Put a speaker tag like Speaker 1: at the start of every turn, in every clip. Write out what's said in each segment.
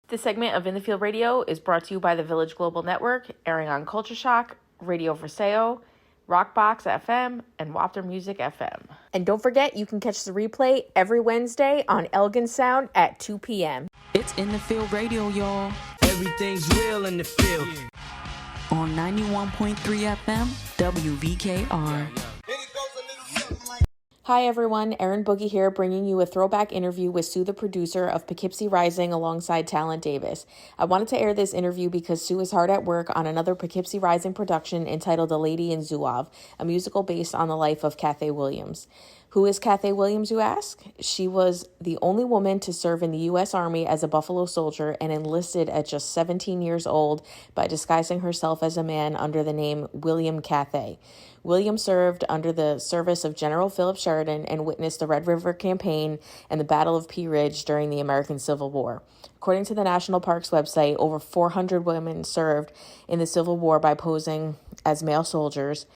Speaker 1: This segment of In the Field Radio is brought to you by the Village Global Network, airing on Culture Shock, Radio Verseo, Rockbox FM, and Wafter Music FM. And don't forget, you can catch the replay every Wednesday on Elgin Sound at 2 p.m.
Speaker 2: It's In the Field Radio, y'all.
Speaker 3: Everything's real in the field.
Speaker 2: On 91.3 FM, WVKR.
Speaker 1: Hi everyone, Erin Boogie here, bringing you a throwback interview with Sue, the producer of Poughkeepsie Rising, alongside Talent Davis. I wanted to air this interview because Sue is hard at work on another Poughkeepsie Rising production entitled A Lady in Zouave, a musical based on the life of Cathay Williams. Who is Cathay Williams, you ask? She was the only woman to serve in the U.S. Army as a Buffalo soldier and enlisted at just 17 years old by disguising herself as a man under the name William Cathay. William served under the service of General Philip Sheridan and witnessed the Red River Campaign and the Battle of Pea Ridge during the American Civil War. According to the National Parks website, over 400 women served in the Civil War by posing as male soldiers.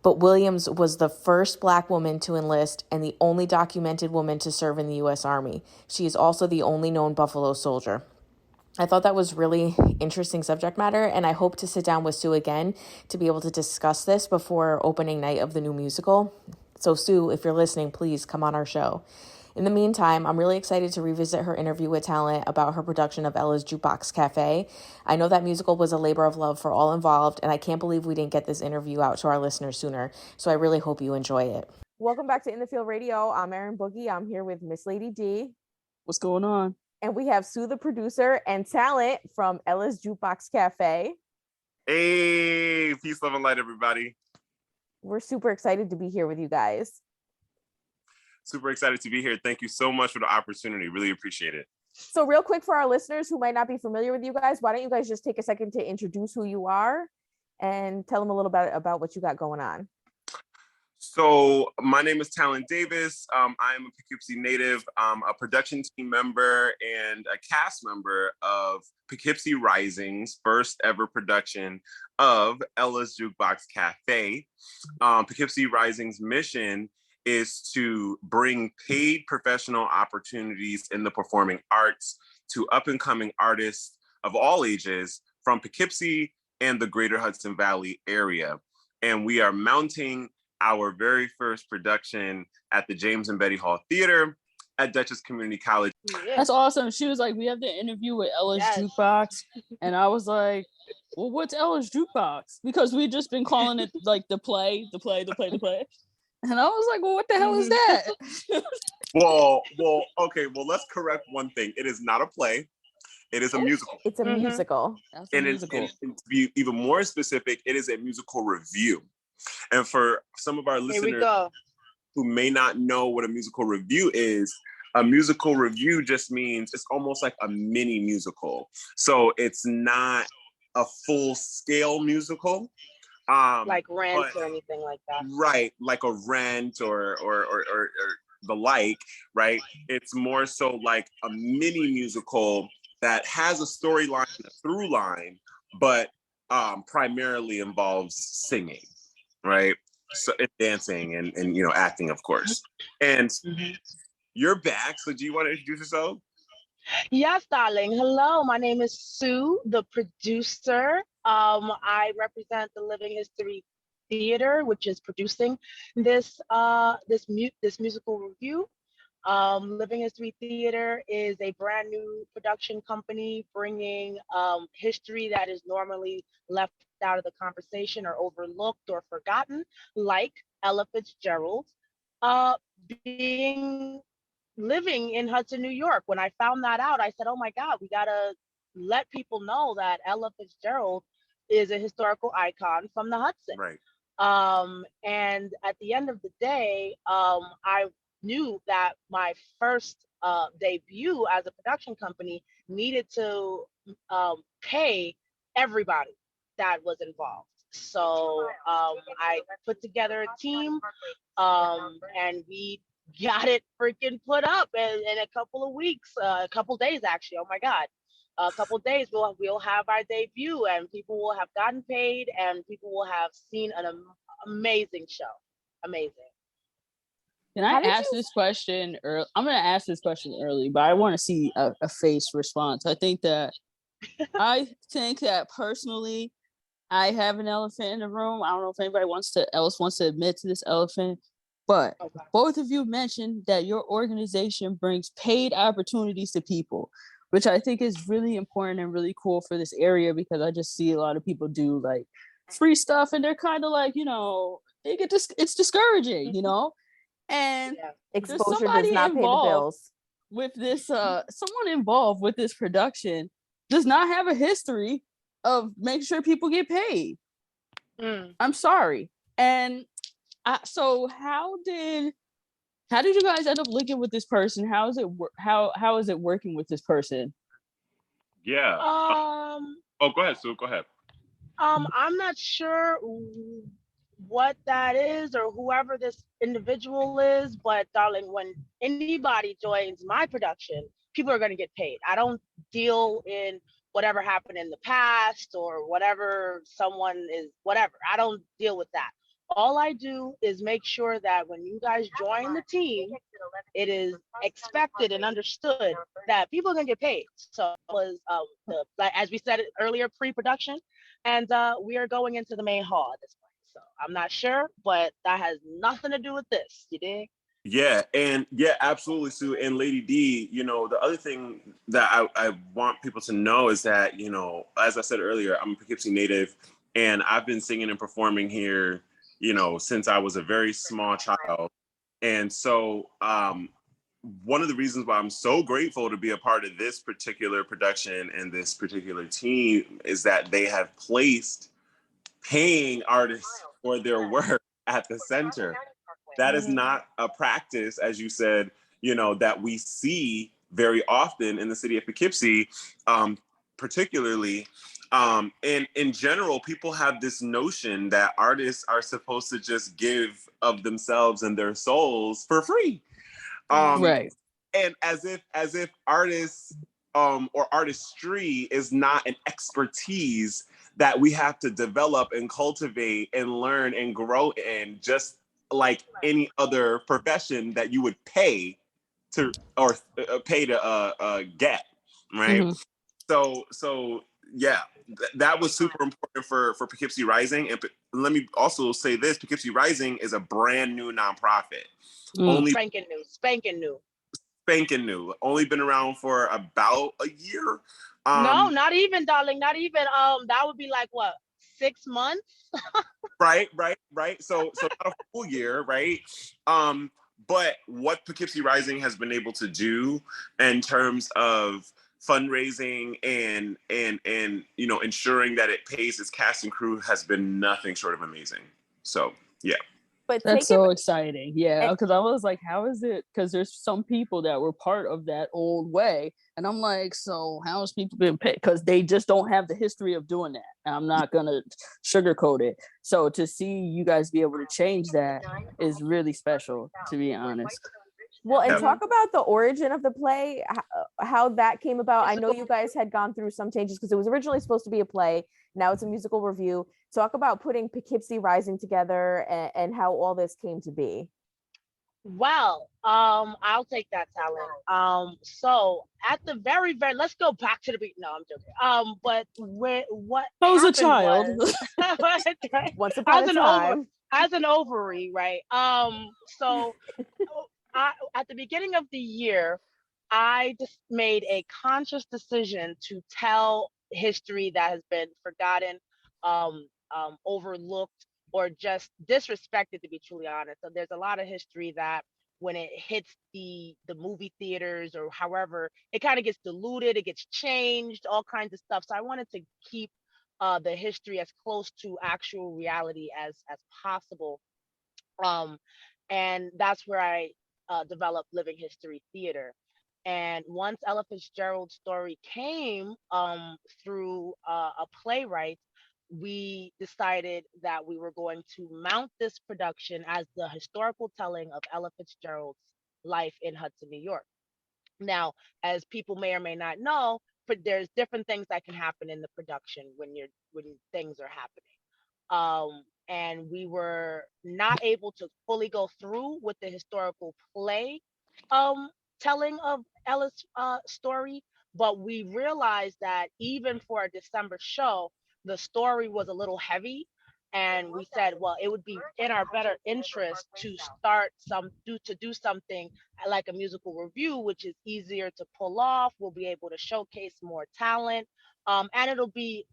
Speaker 1: But Williams was the first Black woman to enlist and the only documented woman to serve in the U.S. Army. She is also the only known Buffalo soldier. I thought that was really interesting subject matter, and I hope to sit down with Sue again to be able to discuss this before opening night of the new musical. So Sue, if you're listening, please come on our show. In the meantime, I'm really excited to revisit her interview with Talent about her production of Ella's Jukebox Cafe. I know that musical was a labor of love for all involved, and I can't believe we didn't get this interview out to our listeners sooner, so I really hope you enjoy it. Welcome back to In the Field Radio. I'm Erin Boogie. I'm here with Miss Lady D.
Speaker 4: What's going on?
Speaker 1: And we have Sue, the producer, and Talent from Ella's Jukebox Cafe.
Speaker 5: Hey, peace, love, and light, everybody.
Speaker 1: We're super excited to be here with you guys.
Speaker 5: Super excited to be here. Thank you so much for the opportunity. Really appreciate it.
Speaker 1: So real quick for our listeners who might not be familiar with you guys, why don't you guys just take a second to introduce who you are and tell them a little bit about what you got going on.
Speaker 5: So my name is Talent Davis. I am a Poughkeepsie native. I'm a production team member and a cast member of Poughkeepsie Rising's first ever production of Ella's Jukebox Cafe. Poughkeepsie Rising's mission is to bring paid professional opportunities in the performing arts to up-and-coming artists of all ages from Poughkeepsie and the greater Hudson Valley area. And we are mounting our very first production at the James and Betty Hall Theater at Dutchess Community College.
Speaker 4: That's awesome. She was like, we have the interview with Ella's Jukebox. And I was like, well, what's Ella's Jukebox? Because we'd just been calling it like the play. And I was like, well, what the hell is that?
Speaker 5: Well, okay. Well, let's correct one thing. It is not a play. It is a musical.
Speaker 1: It's a musical.
Speaker 5: And to be even more specific, it is a musical revue. And for some of our listeners who may not know what a musical revue is, a musical revue just means it's almost like a mini musical. So it's not a full-scale musical.
Speaker 6: Like Rent or anything like that.
Speaker 5: Right, like a Rent or the like, right? It's more so like a mini musical that has a storyline, a through line, but primarily involves singing, right? So it's dancing and you know, acting, of course. And you're back, so do you want to introduce yourself?
Speaker 6: Yes, darling. Hello, my name is Sue, the producer. I represent the Living History Theater, which is producing this musical revue. Living History Theater is a brand new production company bringing history that is normally left out of the conversation or overlooked or forgotten, like Ella Fitzgerald living in Hudson, New York. When I found that out, I said, oh my God, we gotta let people know that Ella Fitzgerald is a historical icon from the Hudson.
Speaker 5: Right.
Speaker 6: And at the end of the day, I knew that my first debut as a production company needed to pay everybody that was involved. So I put together a team and we got it freaking put up in a couple of weeks, a couple days actually. Oh my God. A couple of days we'll have our debut and people will have gotten paid and people will have seen an amazing show. Amazing.
Speaker 4: Can I ask this question early? I'm going to ask this question early, but I want to see a face response. I think that personally, I have an elephant in the room. I don't know if anybody else wants to admit to this elephant, but both of you mentioned that your organization brings paid opportunities to people, which I think is really important and really cool for this area, because I just see a lot of people do like free stuff and they're kind of like, it's discouraging, and
Speaker 1: exposure does not pay the bills
Speaker 4: with this. Someone involved with this production does not have a history of making sure people get paid. I'm sorry. And so how did you guys end up linking with this person? How is it working with this person?
Speaker 5: Yeah. Go ahead, Sue. Go ahead.
Speaker 6: I'm not sure what that is or whoever this individual is, but darling, when anybody joins my production, people are going to get paid. I don't deal in whatever happened in the past or whatever whatever. I don't deal with that. All I do is make sure that when you guys join the team, it is expected and understood that people are going to get paid. So it was, as we said earlier, pre-production, and we are going into the main hall at this point. So I'm not sure, but that has nothing to do with this. You dig?
Speaker 5: Yeah, absolutely, Sue. And Lady D, the other thing that I want people to know is that, as I said earlier, I'm a Poughkeepsie native, and I've been singing and performing here, since I was a very small child. And so one of the reasons why I'm so grateful to be a part of this particular production and this particular team is that they have placed paying artists for their work at the center. That is not a practice, as you said, that we see very often in the city of Poughkeepsie, particularly. And in general, people have this notion that artists are supposed to just give of themselves and their souls for free.
Speaker 4: Right.
Speaker 5: And as if artists or artistry is not an expertise that we have to develop and cultivate and learn and grow in, just like any other profession that you would pay to get, right? Mm-hmm. So yeah, that was super important for Poughkeepsie Rising. And let me also say this: Poughkeepsie Rising is a brand new nonprofit.
Speaker 6: Only spanking new.
Speaker 5: Only been around for about a year.
Speaker 6: No, not even, darling. Not even. That would be like what, 6 months?
Speaker 5: Right. So not a full year, right? But what Poughkeepsie Rising has been able to do in terms of fundraising and ensuring that it pays its cast and crew has been nothing short of amazing. So yeah.
Speaker 4: But that's so exciting. Yeah, because I was like, how is it? Because there's some people that were part of that old way. And I'm like, so how is people being paid? Because they just don't have the history of doing that. And I'm not going to sugarcoat it. So to see you guys be able to change that is really special, to be honest.
Speaker 1: Well, and talk about the origin of the play, how that came about. I know you guys had gone through some changes because it was originally supposed to be a play. Now it's a musical revue. Talk about putting Poughkeepsie Rising together and how all this came to be.
Speaker 6: Well, I'll take that, Talent. So at the very, let's go back to the beat. No, I'm joking. But what
Speaker 4: I was a child.
Speaker 6: Right?
Speaker 1: Once upon a time.
Speaker 6: As an ovary, right? So at the beginning of the year, I just made a conscious decision to tell history that has been forgotten, overlooked, or just disrespected, to be truly honest. So there's a lot of history that when it hits the movie theaters or however, it kind of gets diluted, it gets changed, all kinds of stuff. So I wanted to keep the history as close to actual reality as possible. And that's where I developed Living History Theater. And once Ella Fitzgerald's story came through a playwright, we decided that we were going to mount this production as the historical telling of Ella Fitzgerald's life in Hudson, New York. Now, as people may or may not know, but there's different things that can happen in the production when things are happening. and we were not able to fully go through with the historical play um, telling of Ella's story. But we realized that even for a December show, the story was a little heavy. And we said, well, it would be in our better interest to do something like a musical review, which is easier to pull off. We'll be able to showcase more talent, and it'll be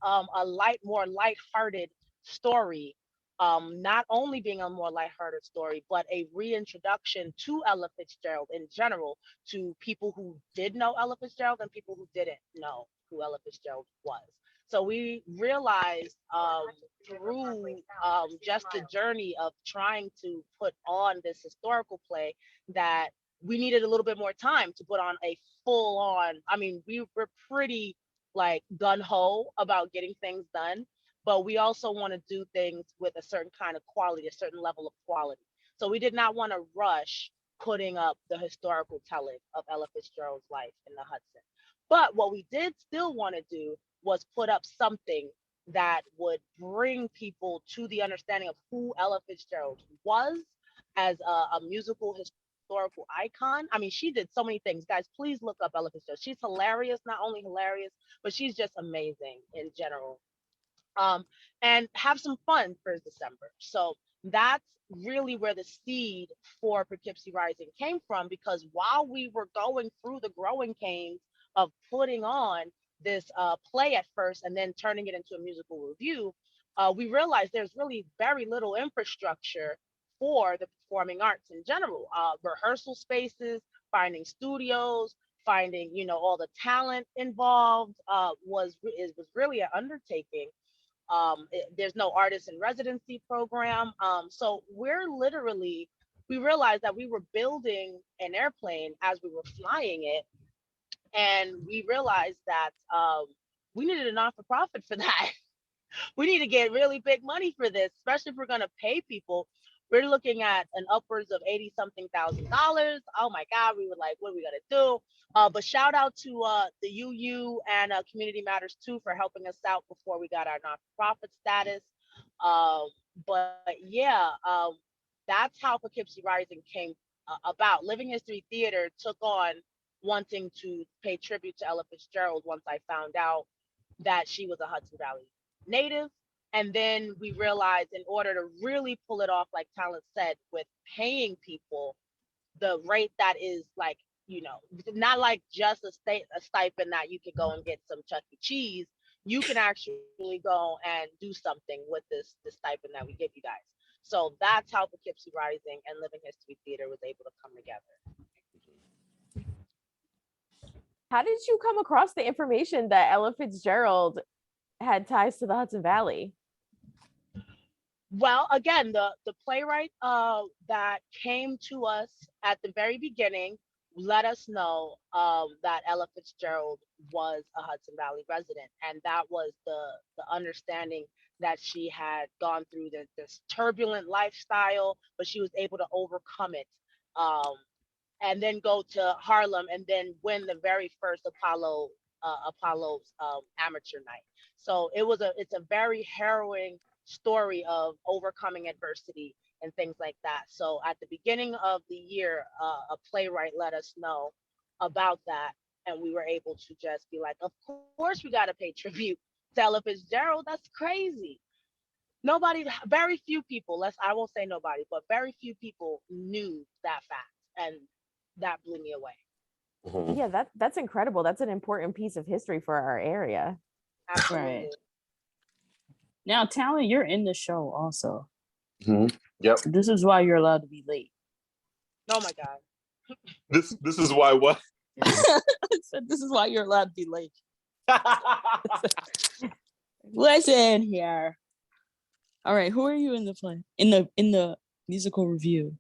Speaker 6: more lighthearted story, not only being a more lighthearted story, but a reintroduction to Ella Fitzgerald in general, to people who did know Ella Fitzgerald and people who didn't know who Ella Fitzgerald was. So we realized through just the journey of trying to put on this historical play that we needed a little bit more time to put on a full on. I mean, we were pretty like gun ho about getting things done, but we also want to do things with a certain kind of quality, a certain level of quality. So we did not want to rush putting up the historical telling of Ella Fitzgerald's life in the Hudson. But what we did still want to do was put up something that would bring people to the understanding of who Ella Fitzgerald was as a musical historical icon. I mean, she did so many things. Guys, please look up Ella Fitzgerald. She's hilarious, not only hilarious, but she's just amazing in general. And have some fun for December. So that's really where the seed for Poughkeepsie Rising came from, because while we were going through the growing pains of putting on this play at first and then turning it into a musical review, we realized there's really very little infrastructure for the performing arts in general. Rehearsal spaces, finding studios, finding all the talent involved was really an undertaking. There's no artist in residency program. So we realized that we were building an airplane as we were flying it. And we realized that we needed a non-for-profit for that. We need to get really big money for this, especially if we're going to pay people. We're looking at an upwards of 80 something $1,000s. Oh my God, we were like, what are we going to do? But shout out to the UU and Community Matters too for helping us out before we got our non-profit status. But yeah, that's how Poughkeepsie Rising came about. Living History Theater took on wanting to pay tribute to Ella Fitzgerald once I found out that she was a Hudson Valley native. And then we realized in order to really pull it off, like Talent said, with paying people the rate that is like, not like just a stipend that you could go and get some Chuck E. Cheese. You can actually go and do something with this stipend that we give you guys. So that's how Poughkeepsie Rising and Living History Theater was able to come together.
Speaker 1: How did you come across the information that Ella Fitzgerald had ties to the Hudson Valley?
Speaker 6: Well, again, the playwright that came to us at the very beginning let us know that Ella Fitzgerald was a Hudson Valley resident, and that was the understanding that she had gone through this turbulent lifestyle, but she was able to overcome it, and then go to Harlem and then win the very first Apollo's amateur night. So it's a very harrowing story of overcoming adversity and things like that. So at the beginning of the year, a playwright let us know about that, and we were able to just be like, of course we got to pay tribute to Ella Fitzgerald. That's crazy. Very few people, I won't say nobody, but very few people knew that fact, and that blew me away.
Speaker 1: Mm-hmm. Yeah, that's incredible. That's an important piece of history for our area.
Speaker 6: Absolutely.
Speaker 4: Right. Now, Talent, you're in the show also.
Speaker 5: Mm-hmm. Yep.
Speaker 4: This is why you're allowed to be late.
Speaker 6: Oh my God.
Speaker 5: This is why what?
Speaker 4: This is why you're allowed to be late. Listen here. All right, who are you in the play? In the musical review?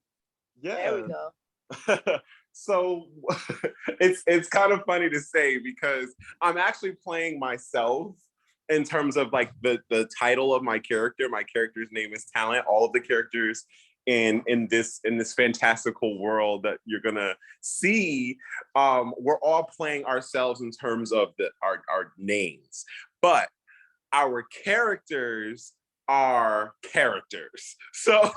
Speaker 5: Yeah.
Speaker 6: There we go.
Speaker 5: So it's kind of funny to say because I'm actually playing myself in terms of like the title of my character. My character's name is Talent. All of the characters in this fantastical world that you're gonna see, we're all playing ourselves in terms of our names, but our characters are characters. So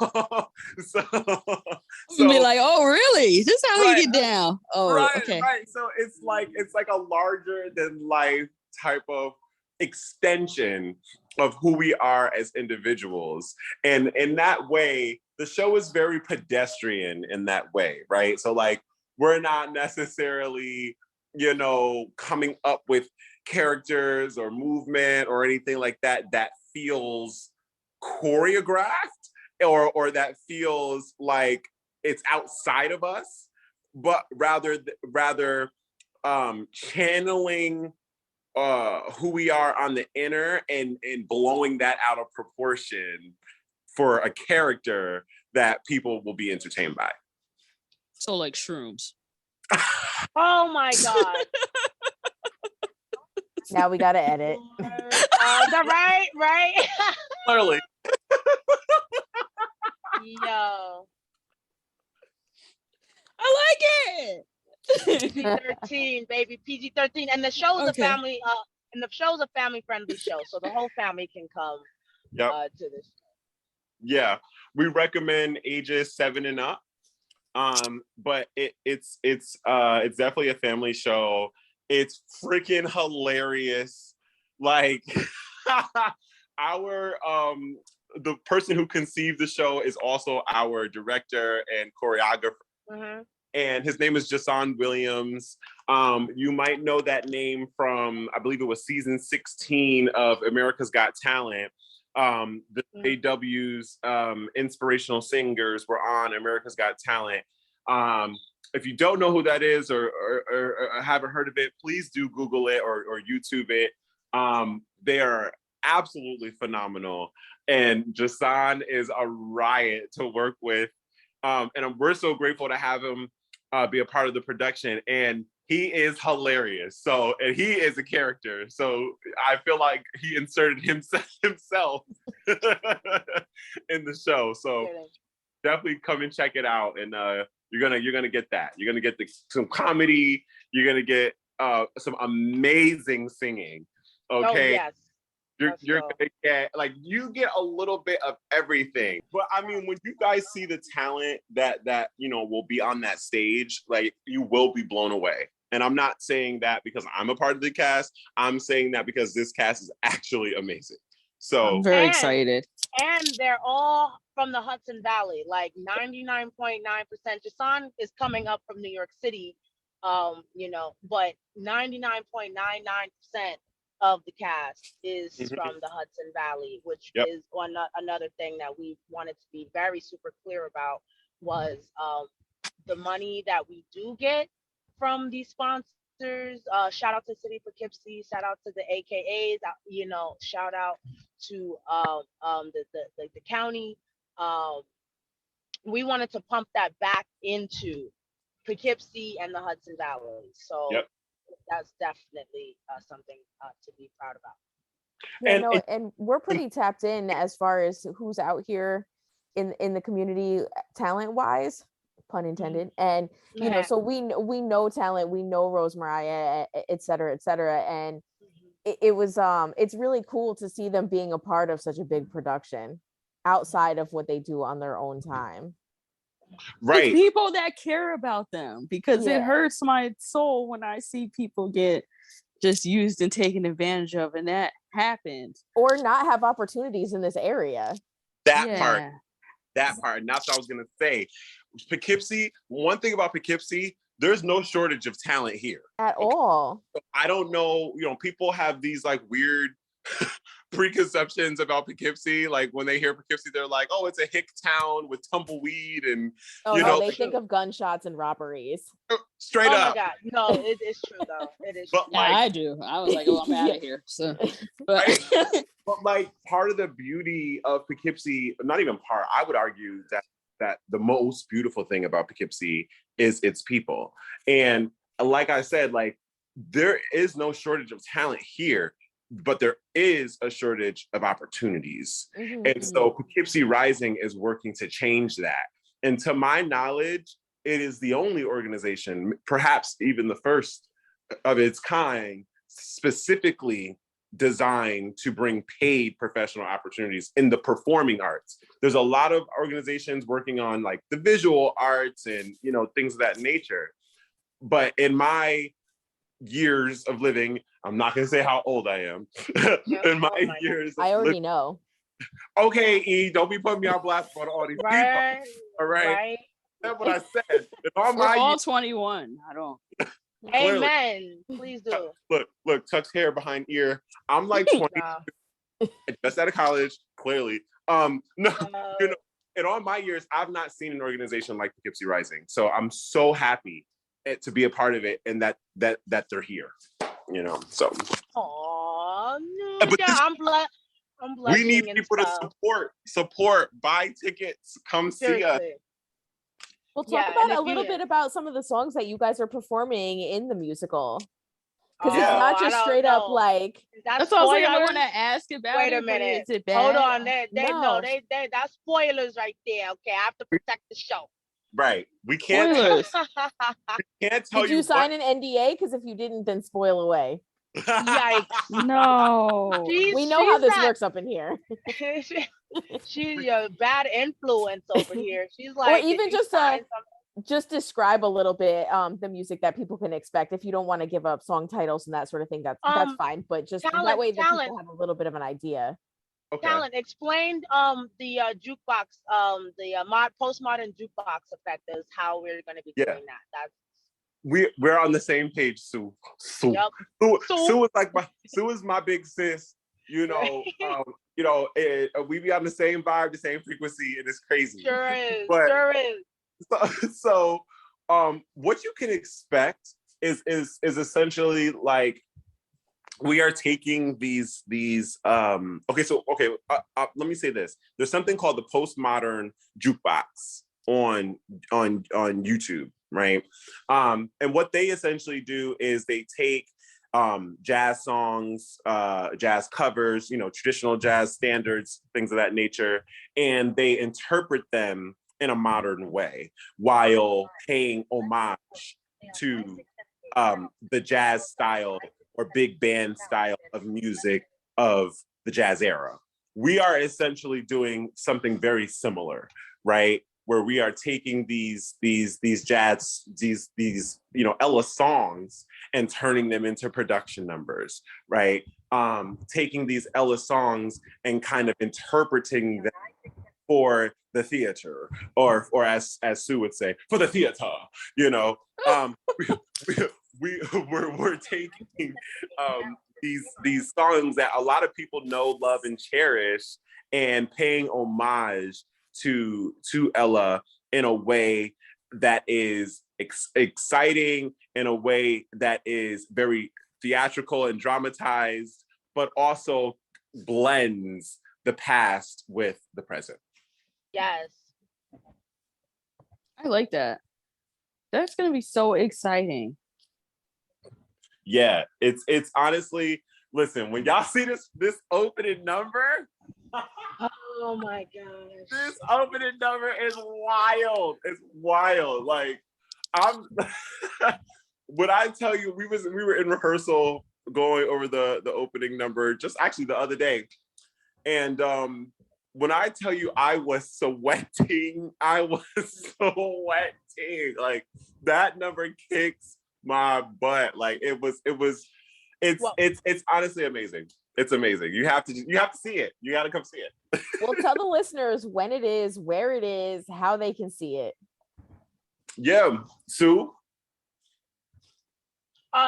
Speaker 4: Be like, oh, really? This is how
Speaker 5: right,
Speaker 4: we get down. Oh,
Speaker 5: right,
Speaker 4: okay.
Speaker 5: right. So it's like a larger than life type of extension of who we are as individuals. And in that way, the show is very pedestrian in that way, right? So like, we're not necessarily, coming up with characters or movement or anything like that feels choreographed or that feels like it's outside of us, but rather channeling who we are on the inner and blowing that out of proportion for a character that people will be entertained by.
Speaker 4: So like shrooms.
Speaker 6: Oh my God.
Speaker 1: Now we gotta edit.
Speaker 6: Right.
Speaker 5: Clearly.
Speaker 6: Yo.
Speaker 4: I like it.
Speaker 6: PG-13, baby, PG-13, and the show's a family. And the show's a family-friendly show, so the whole family can come to this.
Speaker 5: Yeah, we recommend ages 7 and up. But it's definitely a family show. It's freaking hilarious. Like the person who conceived the show is also our director and choreographer.
Speaker 6: Mm-hmm.
Speaker 5: And his name is Juson Williams. You might know that name from, I believe it was season 16 of America's Got Talent. The AW's inspirational singers were on America's Got Talent. If you don't know who that is or haven't heard of it, please do Google it or YouTube it. They are absolutely phenomenal. And Juson is a riot to work with. And we're so grateful to have him be a part of the production. And he is hilarious. So, and he is a character. So I feel like he inserted himself in the show. So definitely come and check it out. And you're gonna get that. You're gonna get some comedy. You're gonna get some amazing singing. Okay.
Speaker 6: Oh, yes.
Speaker 5: You're gonna get you get a little bit of everything. But I mean, when you guys see the talent that will be on that stage, like, you will be blown away. And I'm not saying that because I'm a part of the cast. I'm saying that because this cast is actually amazing. So
Speaker 4: I'm very excited.
Speaker 6: And they're all from the Hudson Valley, like 99.9%. Juson is coming up from New York City, but 99.99% of the cast is from the Hudson Valley, which is another thing that we wanted to be very super clear about was the money that we do get from these sponsors. Shout out to City Poughkeepsie, shout out to the AKAs, shout out to the county. We wanted to pump that back into Poughkeepsie and the Hudson Valley. So that's definitely something to be proud about.
Speaker 1: And we're pretty tapped in as far as who's out here in the community talent wise, pun intended. And so we know talent, we know Rose Mariah, et cetera, and it was it's really cool to see them being a part of such a big production outside of what they do on their own time.
Speaker 5: Right.
Speaker 4: It's people that care about them, because it hurts my soul when I see people get just used and taken advantage of, and that happened.
Speaker 1: Or not have opportunities in this area.
Speaker 5: That part. And that's what I was gonna say. Poughkeepsie, one thing about Poughkeepsie, there's no shortage of talent here.
Speaker 1: At all.
Speaker 5: I don't know, people have these like weird preconceptions about Poughkeepsie. Like when they hear Poughkeepsie, they're like, oh, it's a hick town with tumbleweed and
Speaker 1: they think of gunshots and robberies.
Speaker 5: Straight up.
Speaker 6: Oh my God. No, it's true though. It is
Speaker 5: but
Speaker 6: true.
Speaker 4: I do. I was like, oh, I'm out of here. So
Speaker 5: but like part of the beauty of Poughkeepsie, not even part, I would argue that the most beautiful thing about Poughkeepsie is its people. And like I said, like, there is no shortage of talent here, but there is a shortage of opportunities. And so Poughkeepsie Rising is working to change that. And to my knowledge, it is the only organization, perhaps even the first of its kind, specifically designed to bring paid professional opportunities in the performing arts. There's a lot of organizations working on like the visual arts and, you know, things of that nature. But in my years of living, I'm not going to say how old I am. In my years
Speaker 1: I already know.
Speaker 5: Okay, E, don't be putting me on blast for all these people. All right. That's what I said.
Speaker 4: We're all 21. I don't.
Speaker 6: Amen. Please do.
Speaker 5: Look, tucked hair behind ear. I'm like 20, just out of college, clearly. No, you know, in all my years, I've not seen an organization like Poughkeepsie Rising. So I'm so happy to be a part of it and that they're here. You know, so.
Speaker 6: Aww,
Speaker 5: I'm
Speaker 6: blushing.
Speaker 5: We need people to support, buy tickets, come see us.
Speaker 1: Well, talk about a little bit about some of the songs that you guys are performing in the musical. Because it's not just straight up like.
Speaker 4: That's all I want to ask about.
Speaker 6: Wait a minute.
Speaker 4: Is it bad?
Speaker 6: Hold on. That's spoilers right there. Okay, I have to protect the show.
Speaker 5: Right. We can't. We can't tell you.
Speaker 1: Did you sign an NDA? Because if you didn't, then spoil away.
Speaker 6: Yikes.
Speaker 4: No.
Speaker 1: We know how this works up in here.
Speaker 6: She's a bad influence over here. She's like,
Speaker 1: or even just describe a little bit the music that people can expect. If you don't want to give up song titles and that sort of thing, that's fine. But just that way that people have a little bit of an idea.
Speaker 6: Okay. Talent, explain the jukebox, the postmodern jukebox effect is how we're going to be doing that. That's
Speaker 5: we're on the same page, Sue. Sue is my big sis. You know, we be on the same vibe, the same frequency, and it's crazy.
Speaker 6: Sure is.
Speaker 5: So, what you can expect is essentially like we are taking these. Let me say this. There's something called the postmodern jukebox on YouTube, right? And what they essentially do is they take jazz songs, jazz covers, traditional jazz standards, things of that nature, and they interpret them in a modern way while paying homage to the jazz style or big band style of music of the jazz era. We are essentially doing something very similar, right? Where we are taking these jazz, these Ella songs and turning them into production numbers, right? Taking these Ella songs and kind of interpreting them for the theater, or as Sue would say, for the theater. We're taking these songs that a lot of people know, love, and cherish, and paying homage to Ella in a way that is exciting, in a way that is very theatrical and dramatized, but also blends the past with the present.
Speaker 6: Yes.
Speaker 4: I like that. That's going to be so exciting.
Speaker 5: Yeah, it's honestly, listen, when y'all see this opening number,
Speaker 6: oh my gosh,
Speaker 5: this opening number is wild. It's wild. Like, when I tell you, we were in rehearsal going over the opening number just actually the other day, and when I tell you I was sweating, like that number kicks my butt. Like it's honestly amazing. It's amazing. You have to see it. You got to come see it.
Speaker 1: Well, tell the listeners when it is, where it is, how they can see it.
Speaker 5: Yeah, Sue.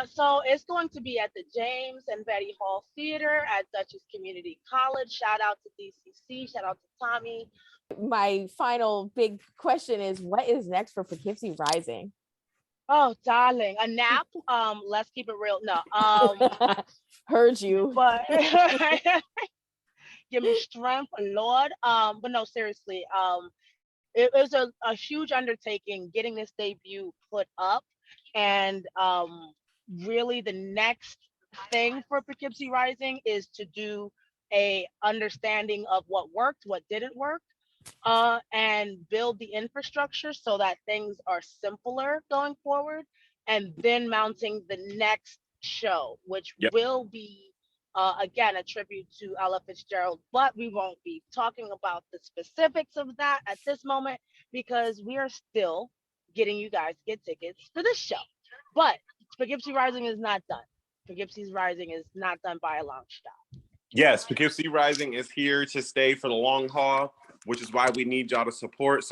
Speaker 6: So it's going to be at the James and Betty Hall Theater at Dutchess Community College. Shout out to DCC. Shout out to Tommy.
Speaker 1: My final big question is, what is next for Poughkeepsie Rising?
Speaker 6: Oh, darling, a nap. Let's keep it real. No.
Speaker 1: Heard you.
Speaker 6: But give me strength, Lord. But no, seriously. It was a huge undertaking getting this debut put up, and really the next thing for Poughkeepsie Rising is to do a understanding of what worked, what didn't work, and build the infrastructure so that things are simpler going forward, and then mounting the next show, which will be again, a tribute to Ella Fitzgerald, but we won't be talking about the specifics of that at this moment because we are still getting you guys to get tickets for this show. But Poughkeepsie Rising is not done. Poughkeepsie Rising is not done by a long shot.
Speaker 5: Yes, Poughkeepsie Rising is here to stay for the long haul, which is why we need y'all to support.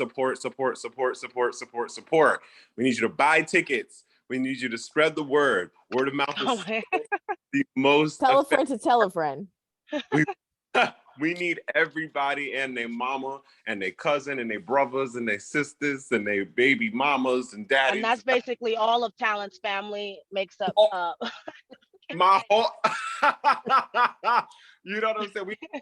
Speaker 5: We need you to buy tickets. We need you to spread the word. Word of mouth is the most
Speaker 1: Tell a friend to tell a friend.
Speaker 5: We need everybody and their mama and their cousin and their brothers and their sisters and their baby mamas and daddies.
Speaker 6: And that's basically all of Talent's family makes up.
Speaker 5: My whole, you know what I'm saying? We need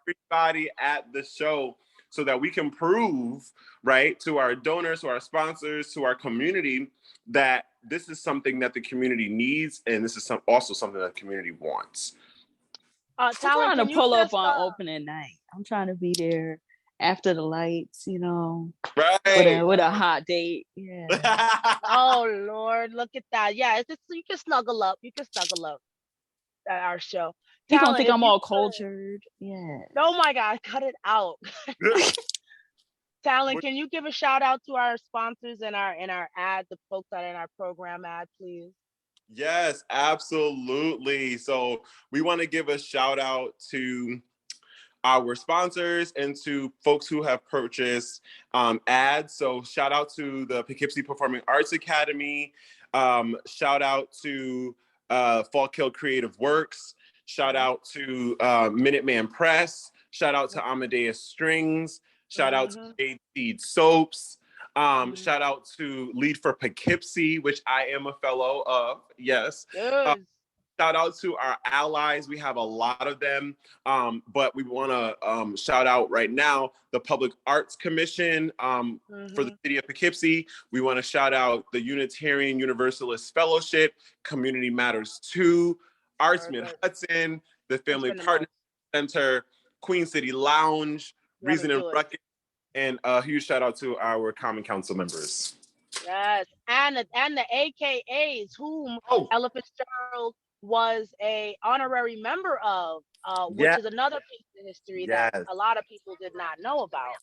Speaker 5: everybody at the show so that we can prove, right, to our donors, to our sponsors, to our community that this is something that the community needs and this is also something that the community wants.
Speaker 4: I'm trying to pull up on opening night. I'm trying to be there after the lights, you know,
Speaker 5: right?
Speaker 4: With a hot date. Yeah.
Speaker 6: Oh Lord, look at that. Yeah, it's just, you can snuggle up. You can snuggle up at our show.
Speaker 4: You don't think I'm all cultured? Yeah.
Speaker 6: Oh my God, cut it out. Talent, can you give a shout out to our sponsors and our ad, the folks that are in our program ad, please?
Speaker 5: Yes, absolutely. So we want to give a shout out to our sponsors and to folks who have purchased ads. So shout out to the Poughkeepsie Performing Arts Academy. Shout out to Falk Hill Creative Works. Shout out to Minuteman Press. Shout out to Amadeus Strings. Shout out to Jade Seed Soaps. Shout out to Lead for Poughkeepsie, which I am a fellow of. Yes. Shout out to our allies. We have a lot of them, but we want to shout out right now the Public Arts Commission for the city of Poughkeepsie. We want to shout out the Unitarian Universalist Fellowship, Community Matters 2, Artsman Hudson, the Family Partner Center, Queen City Lounge, Reason and Ruckus, and a huge shout out to our Common Council members.
Speaker 6: Yes, and the AKAs, whom Ella Fitzgerald was a honorary member of, which is another piece of history that a lot of people did not know about.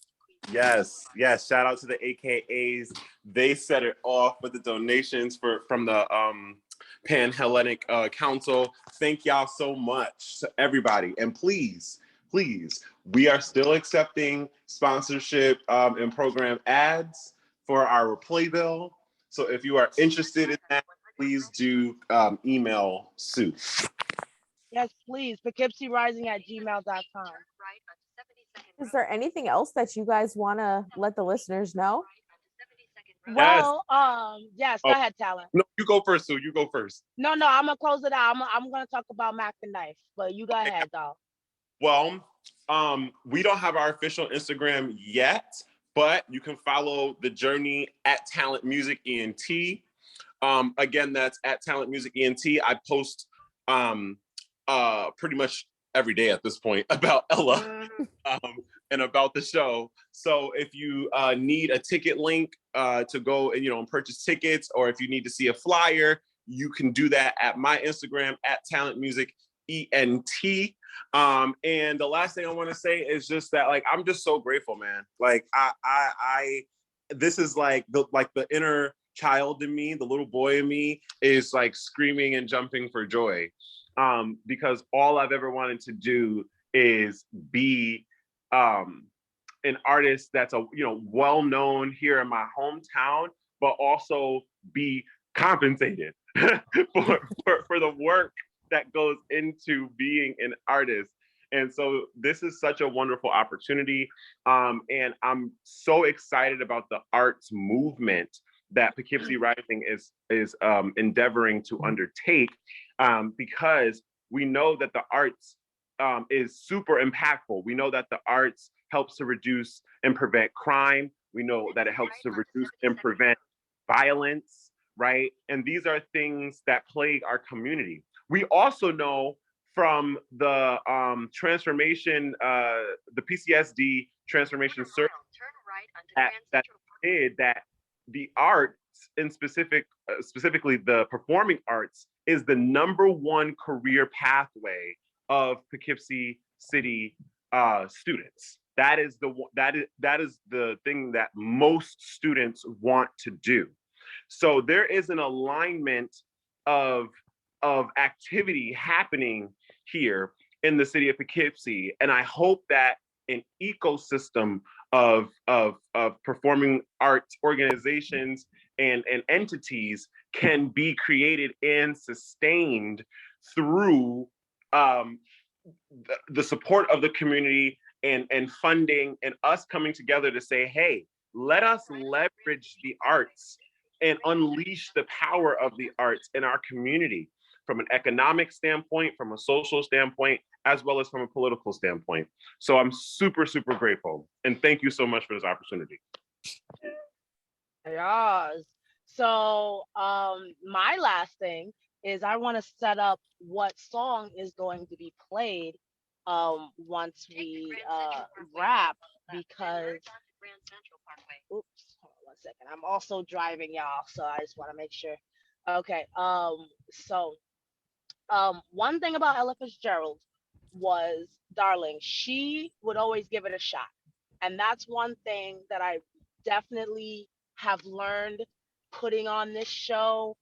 Speaker 5: Yes. Shout out to the AKAs. They set it off with the donations from the Pan-Hellenic Council. Thank y'all so much to everybody. And please, we are still accepting sponsorship and program ads for our playbill. So if you are interested in that, please do email Sue.
Speaker 6: Yes, please. PoughkeepsieRising@gmail.com.
Speaker 1: Is there anything else that you guys want to let the listeners know?
Speaker 6: Well, yes, go ahead, Talent.
Speaker 5: No, you go first, Sue. You go first.
Speaker 6: No, I'm gonna close it out. I'm gonna talk about Mack the Knife, but you go ahead, dog.
Speaker 5: Well, we don't have our official Instagram yet, but you can follow the journey at Talent Music ENT. Again, that's at Talent Music ENT. I post pretty much every day at this point about Ella and about the show. So if you need a ticket link to go and purchase tickets, or if you need to see a flyer, you can do that at my Instagram at Talent Music ENT. And the last thing I want to say is just that, like, I'm just so grateful, man. Like, I this is like the inner child in me, the little boy in me is like screaming and jumping for joy. Because all I've ever wanted to do is be an artist that's well known here in my hometown, but also be compensated for the work that goes into being an artist. And so this is such a wonderful opportunity. And I'm so excited about the arts movement that Poughkeepsie Rising is endeavoring to undertake, because we know that the arts is super impactful. We know that the arts helps to reduce and prevent crime. We know that it helps to reduce and prevent violence, right? And these are things that plague our community. We also know from the transformation, the PCSD transformation survey that did that the arts, in specifically the performing arts, is the #1 career pathway of Poughkeepsie City students. That is the thing that most students want to do. So there is an alignment of activity happening here in the city of Poughkeepsie, and I hope that an ecosystem of performing arts organizations and entities can be created and sustained through the support of the community and funding, and us coming together to say, hey, let us leverage the arts and unleash the power of the arts in our community from an economic standpoint, from a social standpoint, as well as from a political standpoint. So I'm super, super grateful. And thank you so much for this opportunity.
Speaker 6: Yes. So my last thing is I want to set up what song is going to be played once we wrap, because oops, hold on 1 second. I'm also driving, y'all, so I just want to make sure. Okay. So one thing about Ella Fitzgerald was, darling, she would always give it a shot. And that's one thing that I definitely have learned putting on this show,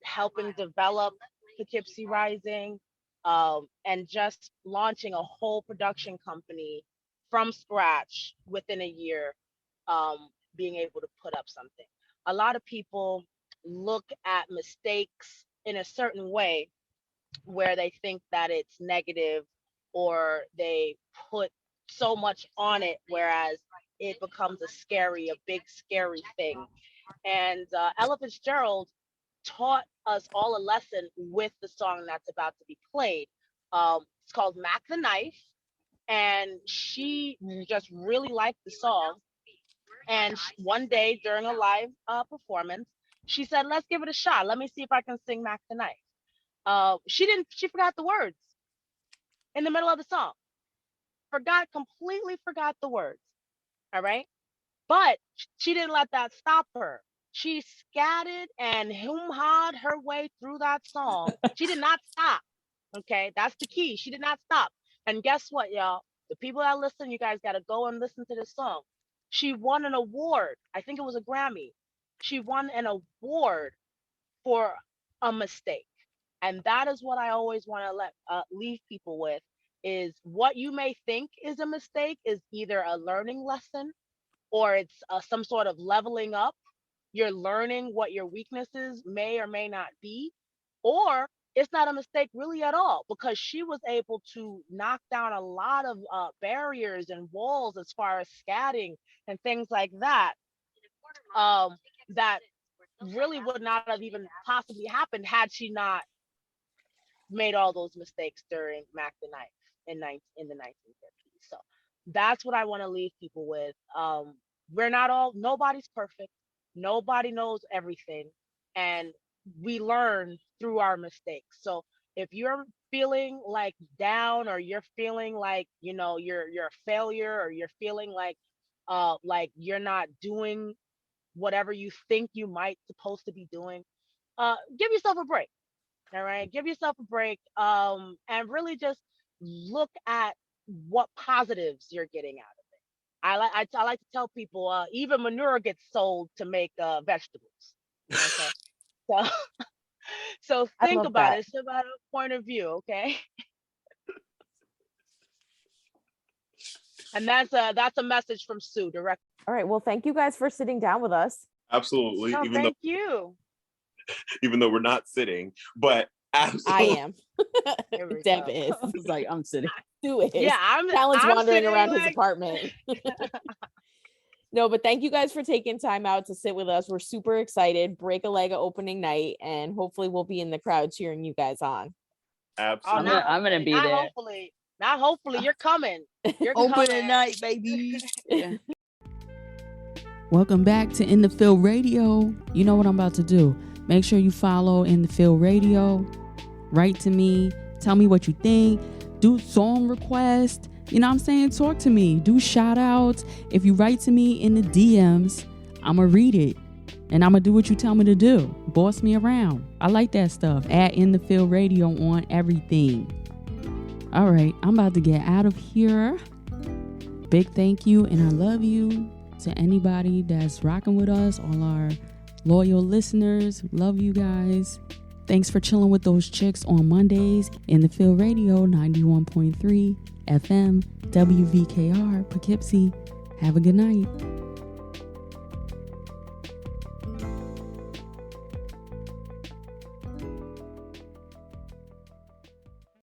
Speaker 6: helping develop Poughkeepsie Rising, and just launching a whole production company from scratch within a year, being able to put up something. A lot of people look at mistakes in a certain way where they think that it's negative, or they put so much on it, whereas it becomes a big scary thing. And Ella Fitzgerald taught us all a lesson with the song that's about to be played. It's called Mack the Knife, and she just really liked the song. And one day during a live performance, she said, let's give it a shot. Let me see if I can sing Mack the Knife. She forgot the words in the middle of the song. Completely forgot the words. All right. But she didn't let that stop her. She scattered and hum-hawed her way through that song. She did not stop. Okay. That's the key. She did not stop. And guess what, y'all? The people that listen, you guys got to go and listen to this song. She won an award. I think it was a Grammy. She won an award for a mistake. And that is what I always want to leave people with, is what you may think is a mistake is either a learning lesson, or it's some sort of leveling up. You're learning what your weaknesses may or may not be, or it's not a mistake really at all, because she was able to knock down a lot of barriers and walls as far as scatting and things like that, that really would not have even possibly happened had she not made all those mistakes during Mack the Knife in the 1950s. So that's what I want to leave people with. Nobody's perfect. Nobody knows everything. And we learn through our mistakes. So if you're feeling like down, or you're feeling like, you're a failure, or you're feeling like you're not doing whatever you think you might supposed to be doing, give yourself a break. All right, give yourself a break, and really just look at what positives you're getting out of it. I like to tell people, even manure gets sold to make vegetables. Okay, so think about it. It's about a point of view, okay? And that's a message from Sue direct.
Speaker 1: All right. Well, thank you guys for sitting down with us.
Speaker 5: Absolutely.
Speaker 6: No, thank you.
Speaker 5: Even though we're not sitting, but absolutely.
Speaker 1: I am. Deb is.
Speaker 4: I was like, I'm sitting.
Speaker 1: Sue is.
Speaker 6: Yeah,
Speaker 1: Talon's
Speaker 6: I'm
Speaker 1: wandering
Speaker 6: sitting
Speaker 1: around his apartment. No, but thank you guys for taking time out to sit with us. We're super excited. Break a leg at opening night, and hopefully we'll be in the crowd cheering you guys on.
Speaker 5: Absolutely.
Speaker 4: I'm gonna be there.
Speaker 6: Not hopefully, you're coming. You're
Speaker 4: Opening night, baby. Yeah.
Speaker 2: Welcome back to In the Field Radio. You know what I'm about to do. Make sure you follow In the Field Radio. Write to me. Tell me what you think. Do song requests. You know what I'm saying? Talk to me. Do shout outs. If you write to me in the DMs, I'm going to read it. And I'm going to do what you tell me to do. Boss me around. I like that stuff. At In the Field Radio on everything. All right, I'm about to get out of here. Big thank you and I love you to anybody that's rocking with us, all our loyal listeners. Love you guys. Thanks for chilling with those chicks on Mondays in the Field Radio 91.3 FM WVKR Poughkeepsie. Have a good night.